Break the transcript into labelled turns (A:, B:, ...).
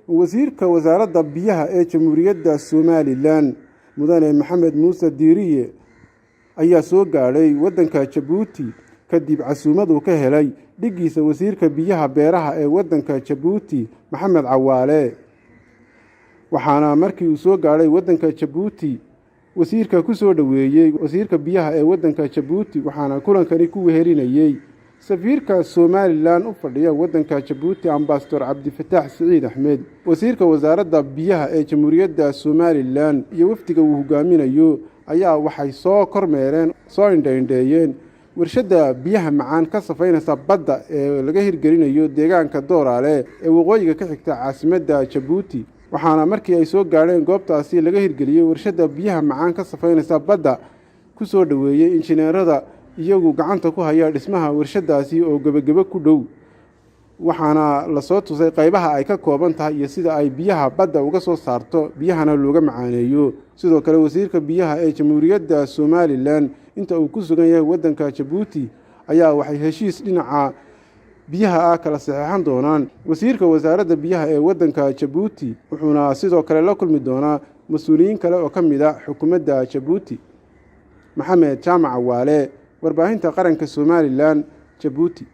A: wasiirka wasaaradda biyaha ee Jamhuuriyadda Somaliland mudane Maxamed Muuse Diiriye ayaa soo gaadhay waddanka Djibouti kadib casuumad uu ka helay dhigiisa wasiirka biyaha beeraha ee waddanka Djibouti Maxamed Cawaale waxaana markii uu soo gaadhay waddanka Djibouti wasiirka ku soo dhaweeyay wasiirka biyaha ee waddanka Djibouti waxaana kulankani ku wehelinayay safiirka Somaliland u fadhiya waddanka Djibouti Ambassador Cabdifataax Siciid Axmed wasiirka wasaaradda biyaha ee Jamhuuriyadda Somaliland iyo wafdiga uu hogaaminayo ayaa waxay soo kormeereen soo indhayndeeyeen warshada biyaha macaan ka safaynaysa badda ee laga hirgelinayo deegaanka Dooraale ee waqooyiga ka xigta caasimadda Djibouti waxaana markii ay soo gaadheen goobtaasi laga hirgeliyay warshada biyaha macaan ka safaynaysa badda ku soo dhaweeyay injineerada iyagu gacanta ku haya dhismaha warshadaasi oo gabagaba ku dhow waxaana la soo tusay qaybaha ay ka kooban tahay iyo sida ay biyaha badda uga soo saarto biyahana looga macaaneeyo sidoo kale wasiirka biyaha ee Jamhuuriyadda Somaliland inta uu ku sugan yahay waddanka Djibouti ayaa waxay heshiis dhinaca biyaha kala saxeexan doonaan wasiirka wasaaradda biyaha ee waddanka Djibouti wuxuuna sidoo kale la kulmi doonaa mas'uuliyiin kale oo ka mid ah xukuumadda Djibouti Maxamed Jaamac Cawaale warbaahinta qaranka Somaliland Djibouti